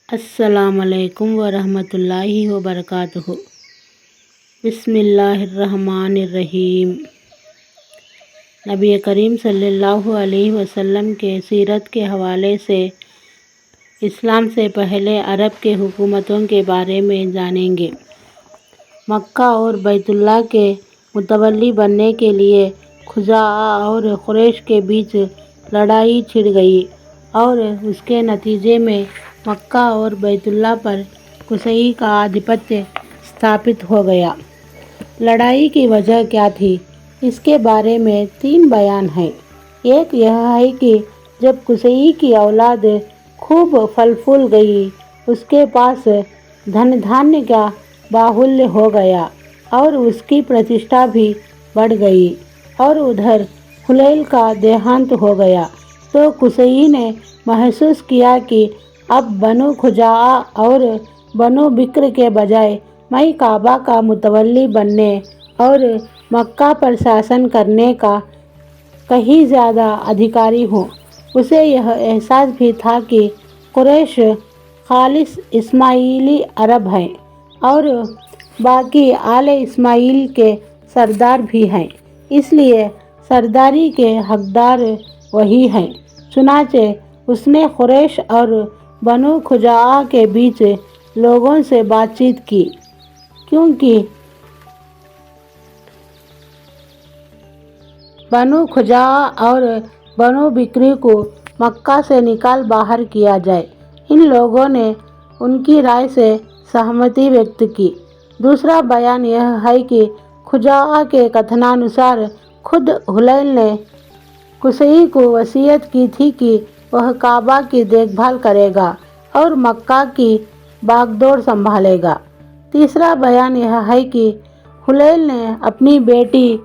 अस्सलामुअलैकुम वरहमतुल्लाहि वबरकातुहू। बिस्मिल्लाहिर्रहमानिर्रहीम। नबी करीम सल्लल्लाहु अलैहि वसल्लम के सीरत के हवाले से इस्लाम से पहले अरब के हुकूमतों के बारे में जानेंगे। मक्का और बैतुल्लाह के मुतवल्ली बनने के लिए खुज़ाआ और कुरैश के बीच लड़ाई छिड़ गई और उसके नतीजे में मक्का और बैतुल्लाह पर कुसई का आधिपत्य स्थापित हो गया। लड़ाई की वजह क्या थी, इसके बारे में 3 बयान हैं। एक यह है कि जब कुसई की औलाद खूब फल फूल गई, उसके पास धन धान्य का बाहुल्य हो गया और उसकी प्रतिष्ठा भी बढ़ गई, और उधर हुलैल का देहांत हो गया, तो कुसई ने महसूस किया कि अब बनु खुजाआ और बनु बिक्र के बजाय मैं काबा का मुतवल्ली बनने और मक्का पर शासन करने का कहीं ज़्यादा अधिकारी हूँ। उसे यह एहसास भी था कि कुरैश खालिस इस्माइली अरब हैं और बाकी आले इस्माइल के सरदार भी हैं, इसलिए सरदारी के हकदार वही हैं। चुनाचे उसने कुरैश और बनु खुजाआ के बीच लोगों से बातचीत की, क्योंकि बनु खुजाआ और बनु बिक्री को मक्का से निकाल बाहर किया जाए। इन लोगों ने उनकी राय से सहमति व्यक्त की। दूसरा बयान यह है कि खुजाआ के कथनानुसार खुद हुलैल ने कुसई को वसीयत की थी कि वह काबा की देखभाल करेगा और मक्का की बागडोर संभालेगा। तीसरा बयान यह है कि हुलैल ने अपनी बेटी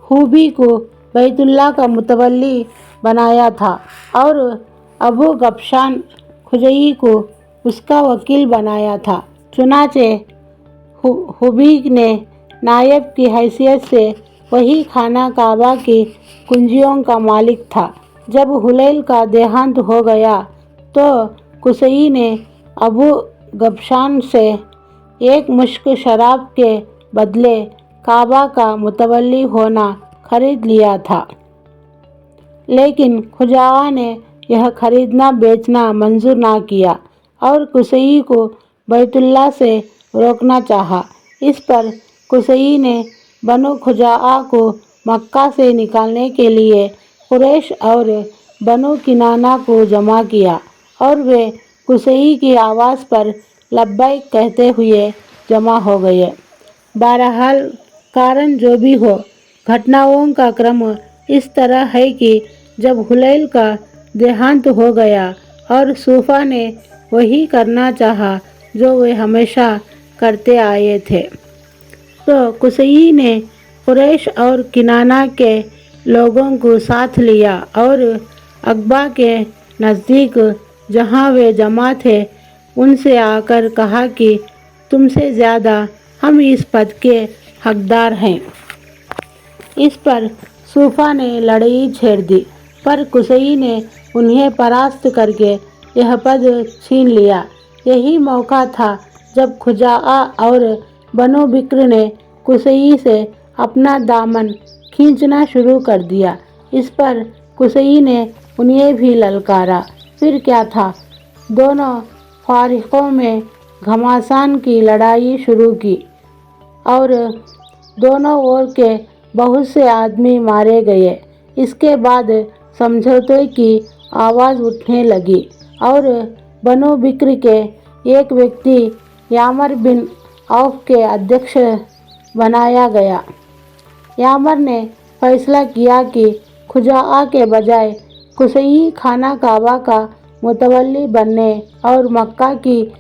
हुबी को बैतुल्लाह का मुतवल्ली बनाया था और अबू गफशान खुजई को उसका वकील बनाया था। चुनाचे हुबी ने नायब की हैसियत से वही खाना काबा की कुंजियों का मालिक था। जब हुलैल का देहांत हो गया तो कुसई ने अबू गफशान से एक मुश्क शराब के बदले काबा का मुतवल्ली होना खरीद लिया था, लेकिन खुजाआ ने यह खरीदना बेचना मंजूर ना किया और कुसई को बैतुल्लाह से रोकना चाहा। इस पर कुसई ने बनु खुजाआ को मक्का से निकालने के लिए कुरैश और बनु किनाना को जमा किया और वे कुसई की आवाज़ पर लब्बैक कहते हुए जमा हो गए। बहरहाल कारण जो भी हो, घटनाओं का क्रम इस तरह है कि जब हुलैल का देहांत हो गया और सूफा ने वही करना चाहा जो वे हमेशा करते आए थे, तो कुसई ने कुरैश और किनाना के लोगों को साथ लिया और अकबा के नज़दीक जहाँ वे जमा थे उनसे आकर कहा कि तुमसे ज़्यादा हम इस पद के हकदार हैं। इस पर सूफा ने लड़ाई छेड़ दी, पर कुसई ने उन्हें परास्त करके यह पद छीन लिया। यही मौका था जब खुजाआ और बनु बिक्र ने कुसई से अपना दामन खींचना शुरू कर दिया। इस पर कुसई ने उन्हें भी ललकारा। फिर क्या था, दोनों फारिकों में घमासान की लड़ाई शुरू की और दोनों ओर के बहुत से आदमी मारे गए। इसके बाद समझौते की आवाज़ उठने लगी और बनु बिक्र के एक व्यक्ति यामर बिन औफ के अध्यक्ष बनाया गया। यामर ने फैसला किया कि खुजाआ के बजाय कुसई खाना काबा का मुतवल्ली बनने और मक्का की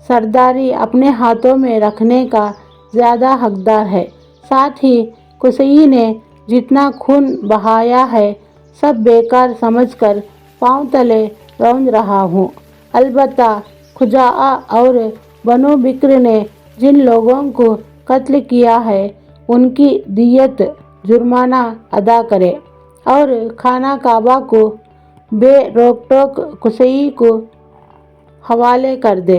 सरदारी अपने हाथों में रखने का ज़्यादा हकदार है। साथ ही कुसई ने जितना खून बहाया है सब बेकार समझकर पांव तले रौंद रहा हूँ। अलबत्ता खुजाआ और बनु बिक्र ने जिन लोगों को कत्ल किया है उनकी दियत जुर्माना अदा करे और खाना काबा को बे रोक टोक कुसई को हवाले कर दे।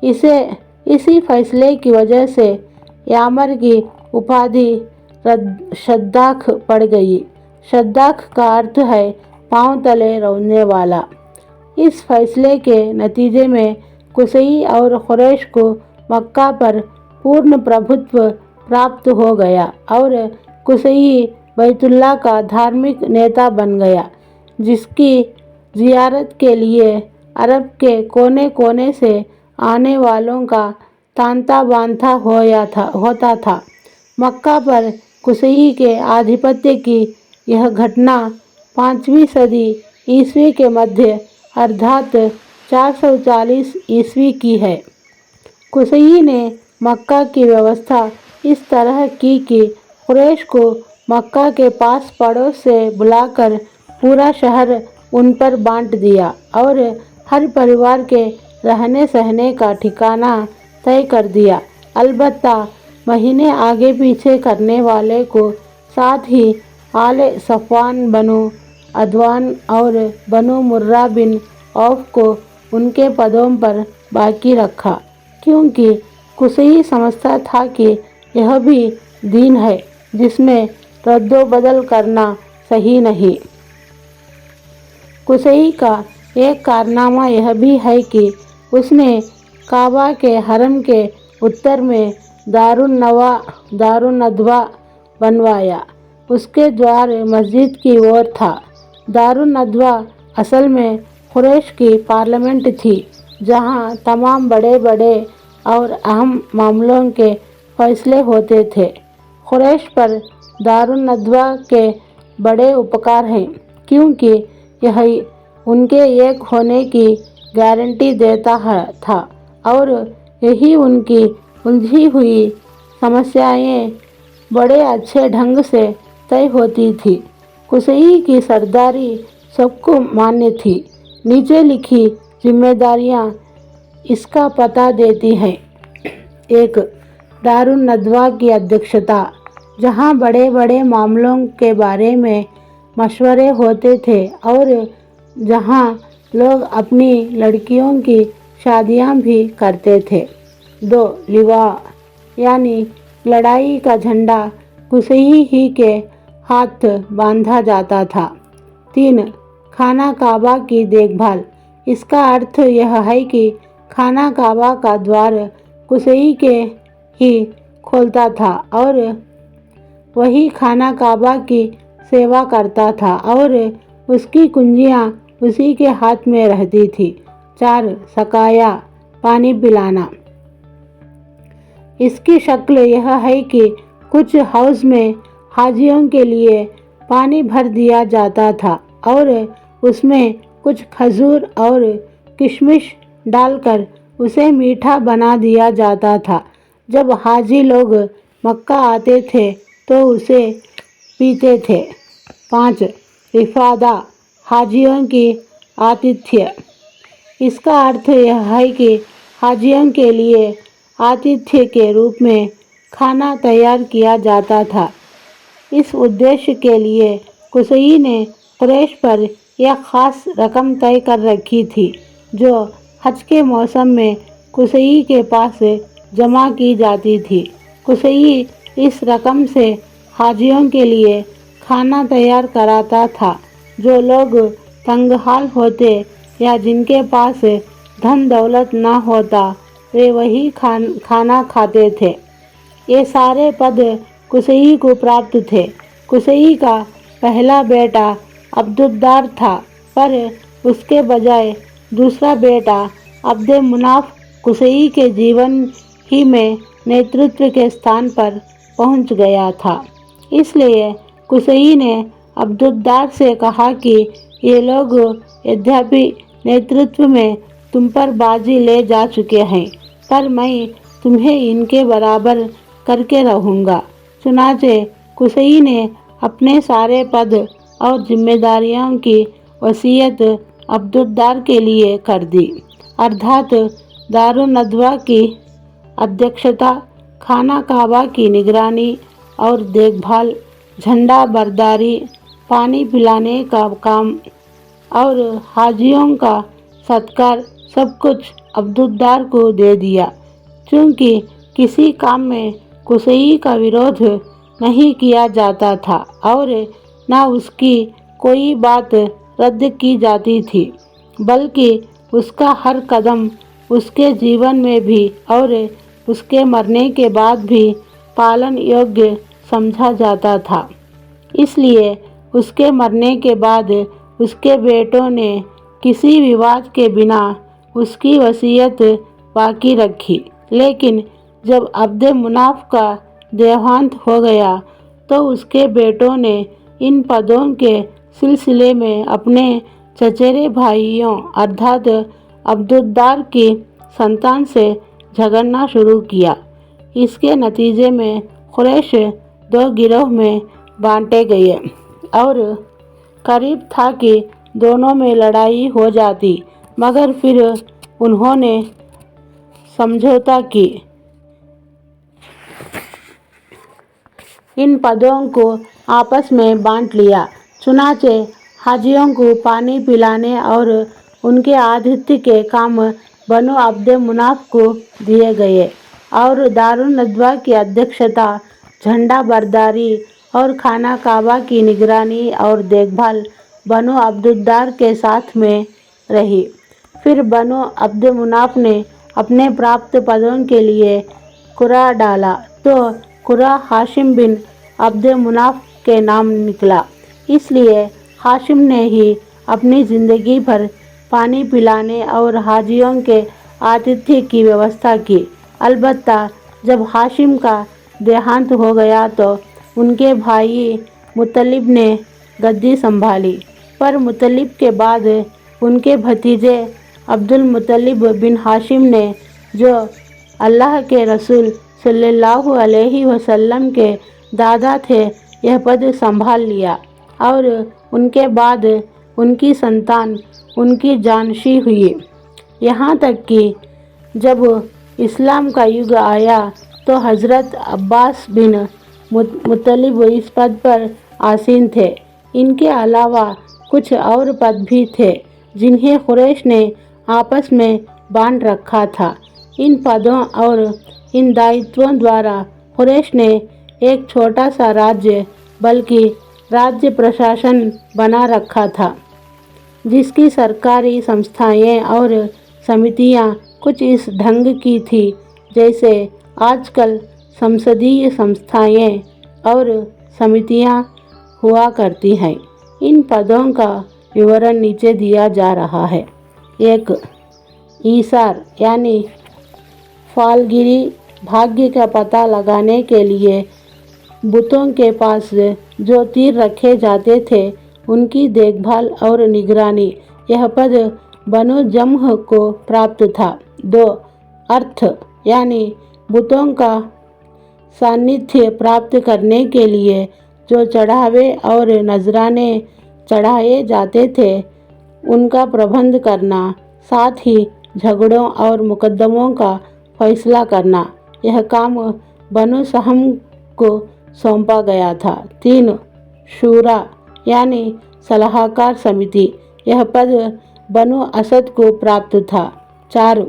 इसी फैसले की वजह से यामर की उपाधि शद्दाख पड़ गई। शद्दाख का अर्थ है पांव तले रौंदने वाला। इस फैसले के नतीजे में कुसई और कुरैश को मक्का पर पूर्ण प्रभुत्व प्राप्त हो गया और कुसई बैतुल्लाह का धार्मिक नेता बन गया, जिसकी जियारत के लिए अरब के कोने कोने से आने वालों का तांता बांता होता था। मक्का पर कुसई के आधिपत्य की यह घटना 5वीं सदी ईस्वी के मध्य अर्थात 440 ईस्वी की है। कुसई ने मक्का की व्यवस्था इस तरह की कि कुरैश को मक्का के पास पड़ोस से बुलाकर पूरा शहर उन पर बांट दिया और हर परिवार के रहने सहने का ठिकाना तय कर दिया। अलबत्ता महीने आगे पीछे करने वाले को साथ ही आले सफ़वान बनु अदवान और बनु मुर्रा बिन औफ को उनके पदों पर बाकी रखा, क्योंकि कुसई समझता था कि यह भी दीन है जिसमें रद्दो-बदल करना सही नहीं। कुसई का एक कारनामा यह भी है कि उसने काबा के हरम के उत्तर में दारुन नदवा बनवाया। उसके द्वार मस्जिद की ओर था। दारुन नदवा असल में कुरैश की पार्लियामेंट थी, जहां तमाम बड़े बड़े और अहम मामलों के फैसले होते थे। कुरैश पर दारुन नदवा के बड़े उपकार हैं, क्योंकि यह उनके एक होने की गारंटी देता था और यही उनकी उलझी हुई समस्याएं बड़े अच्छे ढंग से तय होती थी। कुसई की सरदारी सबको मान्य थी। नीचे लिखी जिम्मेदारियां इसका पता देती हैं। 1. दारुन नदवा की अध्यक्षता, जहां बड़े बड़े मामलों के बारे में मशवरे होते थे और जहां लोग अपनी लड़कियों की शादियां भी करते थे। 2. लिवा, यानी लड़ाई का झंडा कुसई ही के हाथ बांधा जाता था। 3. खाना काबा की देखभाल, इसका अर्थ यह है कि खाना काबा का द्वार कुसई के ही खोलता था और वही खाना काबा की सेवा करता था और उसकी कुंजियां उसी के हाथ में रहती थी। 4. सकाया, पानी पिलाना, इसकी शक्ल यह है कि कुछ हाउस में हाजियों के लिए पानी भर दिया जाता था और उसमें कुछ खजूर और किशमिश डालकर उसे मीठा बना दिया जाता था। जब हाजी लोग मक्का आते थे तो उसे पीते थे। 5. रिफादा, हाजियों की आतिथ्य, इसका अर्थ यह है कि हाजियों के लिए आतिथ्य के रूप में खाना तैयार किया जाता था। इस उद्देश्य के लिए कुसई ने कुरैश पर यह ख़ास रकम तय कर रखी थी, जो हज के मौसम में कुसई के पास जमा की जाती थी। कुसई इस रकम से हाजियों के लिए खाना तैयार कराता था। जो लोग तंगहाल होते या जिनके पास धन दौलत न होता, वे वही खाना खाते थे। ये सारे पद कुसई को प्राप्त थे। कुसई का पहला बेटा अब्दुद्दार था, पर उसके बजाय दूसरा बेटा अब्द मुनाफ कुसई के जीवन ही में नेतृत्व के स्थान पर पहुंच गया था। इसलिए कुसई ने अब्दुद्दार से कहा कि ये लोग यद्यपि नेतृत्व में तुम पर बाजी ले जा चुके हैं, पर मैं तुम्हें इनके बराबर करके रहूँगा। चुनाचे कुसई ने अपने सारे पद और जिम्मेदारियों की वसीयत अब्दुद्दार के लिए कर दी, अर्थात दारुन नदवा की अध्यक्षता, खाना काबा की निगरानी और देखभाल, झंडा बरदारी, पानी पिलाने का काम और हाजियों का सत्कार, सब कुछ अब्दुद्दार को दे दिया। चूँकि किसी काम में कुसई का विरोध नहीं किया जाता था और न उसकी कोई बात रद्द की जाती थी, बल्कि उसका हर कदम उसके जीवन में भी और उसके मरने के बाद भी पालन योग्य समझा जाता था। इसलिए उसके मरने के बाद उसके बेटों ने किसी विवाद के बिना उसकी वसीयत बाकी रखी। लेकिन जब अब्द मुनाफ का देहांत हो गया तो उसके बेटों ने इन पदों के सिलसिले में अपने चचेरे भाइयों अर्थात अब्दुद्दार की संतान से झगड़ना शुरू किया। इसके नतीजे में कुरैश दो गिरोह में बांटे गए और करीब था कि दोनों में लड़ाई हो जाती, मगर फिर उन्होंने समझौता की इन पदों को आपस में बांट लिया। चुनाचे हाजियों को पानी पिलाने और उनके आतिथ्य के काम बनु अब्द मुनाफ को दिए गए और दारुन नदवा की अध्यक्षता, झंडा बरदारी और खाना काबा की निगरानी और देखभाल बनु अब्दुद्दार के साथ में रही। फिर बनु अब्द मुनाफ ने अपने प्राप्त पदों के लिए कुरा डाला तो कुरा हाशिम बिन अब्द मुनाफ के नाम निकला। इसलिए हाशिम ने ही अपनी ज़िंदगी भर पानी पिलाने और हाजियों के आतिथ्य की व्यवस्था की। अलबत्ता जब हाशिम का देहांत हो गया तो उनके भाई मुत्तलिब ने गद्दी संभाली, पर मुत्तलिब के बाद उनके भतीजे अब्दुल मुत्तलिब बिन हाशिम ने, जो अल्लाह के रसूल सल्लल्लाहु अलैहि वसल्लम के दादा थे, यह पद संभाल लिया और उनके बाद उनकी संतान उनकी जानशी हुई। यहाँ तक कि जब इस्लाम का युग आया तो हज़रत अब्बास बिन मुत्तलिब इस पद पर आसीन थे। इनके अलावा कुछ और पद भी थे जिन्हें कुरैश ने आपस में बांट रखा था। इन पदों और इन दायित्वों द्वारा कुरैश ने एक छोटा सा राज्य बल्कि राज्य प्रशासन बना रखा था, जिसकी सरकारी संस्थाएं और समितियां कुछ इस ढंग की थी जैसे आजकल संसदीय संस्थाएं और समितियां हुआ करती हैं। इन पदों का विवरण नीचे दिया जा रहा है। 1. ईसार यानी फालगिरी, भाग्य का पता लगाने के लिए बुतों के पास जो तीर रखे जाते थे उनकी देखभाल और निगरानी। यह पद बनु जम्ह को प्राप्त था। 2. अर्थ यानी बुतों का सानिध्य प्राप्त करने के लिए जो चढ़ावे और नजराने चढ़ाए जाते थे उनका प्रबंध करना, साथ ही झगड़ों और मुकदमों का फैसला करना। यह काम बनु सहम को सौंपा गया था। 3. शूरा यानी सलाहकार समिति। यह पद बनु असद को प्राप्त था। 4.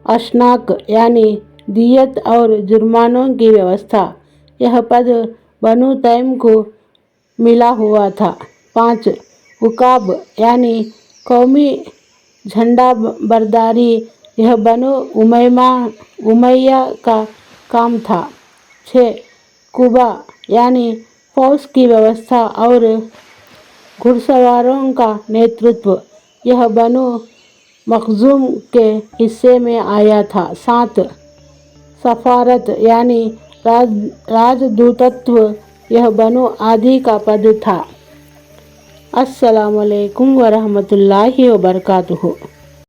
अशनाक यानी दियत और जुर्मानों की व्यवस्था। यह पद बनु तैम को मिला हुआ था। 5. उकाब यानी कौमी झंडा बरदारी। यह बनु उमैया का काम था। 6. कुबा यानी फौज की व्यवस्था और घुड़सवारों का नेतृत्व। यह बनु मखजूम के हिस्से में आया था। 7. सफारत यानी राजदूतत्व। यह बनु आदि का पद था। अस्सलामु अलैकुम वरहमतुल्लाहि वबरकातुहू।